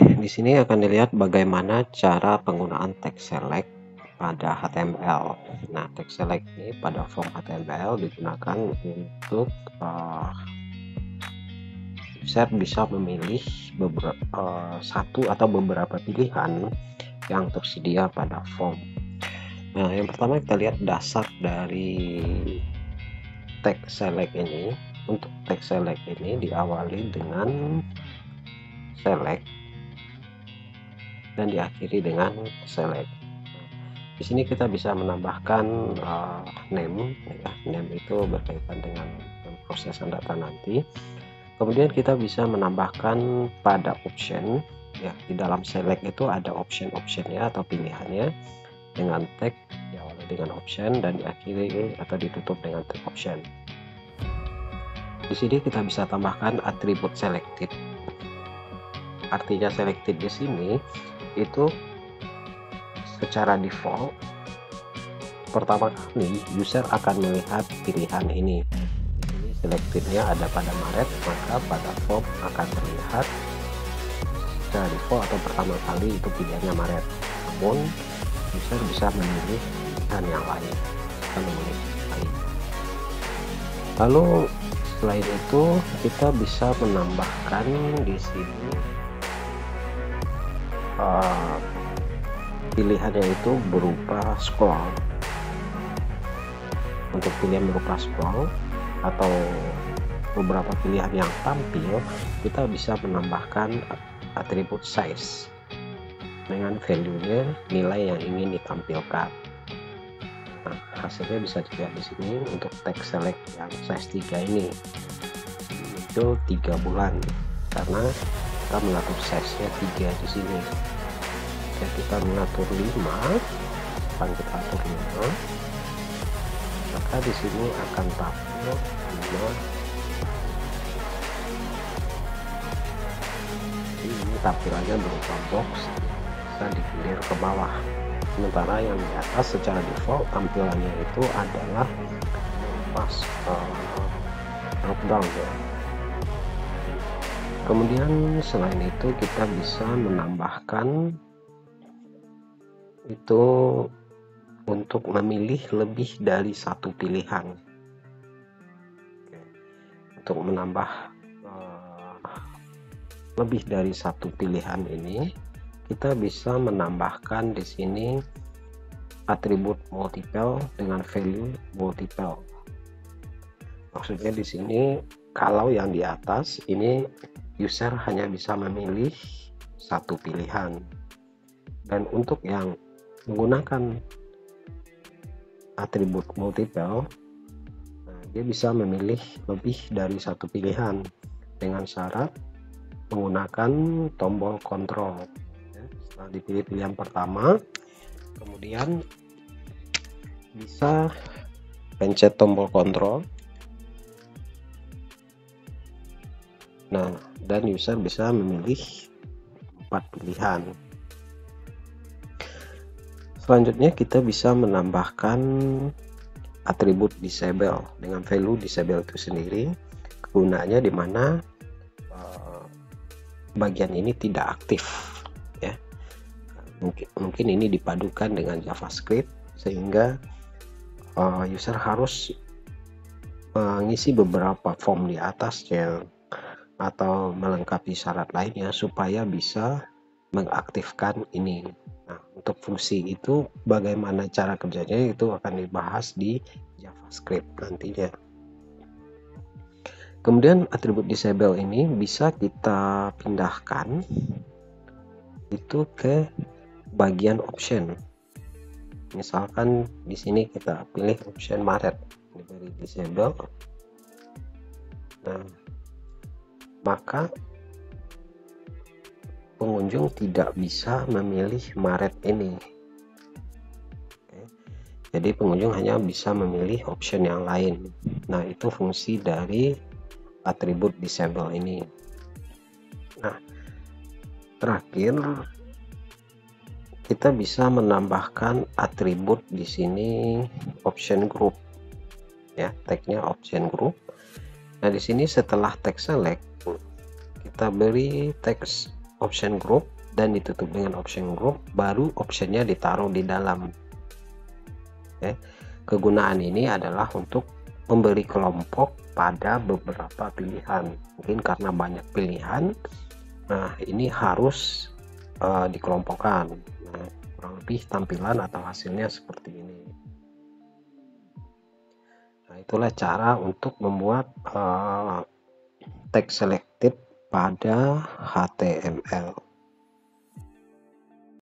di sini akan dilihat bagaimana cara penggunaan text select pada HTML. Nah, text select ini pada form HTML digunakan untuk user bisa memilih satu atau beberapa pilihan yang tersedia pada form. Nah, yang pertama kita lihat dasar dari text select ini. Untuk text select ini diawali dengan select dan diakhiri dengan select. Di sini kita bisa menambahkan name, ya. Name itu berkaitan dengan pemrosesan data nanti. Kemudian kita bisa menambahkan pada option, ya. Di dalam select itu ada option-optionnya atau pilihannya dengan tag diawali dengan option dan diakhiri atau ditutup dengan tag option. Di sini kita bisa tambahkan atribut selected. Artinya selected di sini itu secara default pertama kali user akan melihat pilihan ini. Di sini selectednya ada pada Maret, maka pada form akan terlihat secara default atau pertama kali itu pilihannya Maret. Namun user bisa memilih pilihan yang lain, Lalu selain itu kita bisa menambahkan di sini pilihannya itu berupa scroll. Untuk pilihan berupa scroll atau beberapa pilihan yang tampil, kita bisa menambahkan atribut size dengan value-nya, nilai yang ingin ditampilkan. Nah, hasilnya bisa dilihat di sini. Untuk text select yang size 3 ini itu 3 bulan karena kita mengatur size-nya 3 di sini. Jika kita mengatur 5, akan kita atur 5, maka di sini akan tampil 5. Ini tampilannya berupa box, bisa digilir ke bawah. Sementara yang di atas secara default tampilannya itu adalah pas drop down, ya. Kemudian selain itu kita bisa menambahkan itu untuk memilih lebih dari satu pilihan. Untuk menambah lebih dari satu pilihan ini, kita bisa menambahkan di sini atribut multiple dengan value multiple. Maksudnya di sini kalau yang di atas ini user hanya bisa memilih satu pilihan, dan untuk yang menggunakan atribut multiple, dia bisa memilih lebih dari satu pilihan dengan syarat menggunakan tombol kontrol. Setelah dipilih pilihan pertama, kemudian bisa pencet tombol kontrol. Nah, dan user bisa memilih 4 pilihan. Selanjutnya kita bisa menambahkan atribut disable dengan value disable itu sendiri. Kegunaannya di mana bagian ini tidak aktif, ya. Mungkin ini dipadukan dengan JavaScript sehingga user harus mengisi beberapa form di atasnya atau melengkapi syarat lainnya supaya bisa mengaktifkan ini. Nah, untuk fungsi itu bagaimana cara kerjanya itu akan dibahas di JavaScript nantinya. Kemudian atribut disable ini bisa kita pindahkan itu ke bagian option. Misalkan di sini kita pilih option Maret, diberi disable. Nah, maka pengunjung tidak bisa memilih Maret ini. Jadi pengunjung hanya bisa memilih option yang lain. Nah, itu fungsi dari atribut disable ini. Nah, terakhir kita bisa menambahkan atribut di sini option group, ya, tagnya option group. Nah, di sini setelah text select kita beri text option group dan ditutup dengan option group, baru optionnya ditaruh di dalam. Oke. Kegunaan ini adalah untuk memberi kelompok pada beberapa pilihan. Mungkin karena banyak pilihan, nah ini harus dikelompokkan. Nah, kurang lebih tampilan atau hasilnya seperti ini. Nah, itulah cara untuk membuat tag selected pada HTML.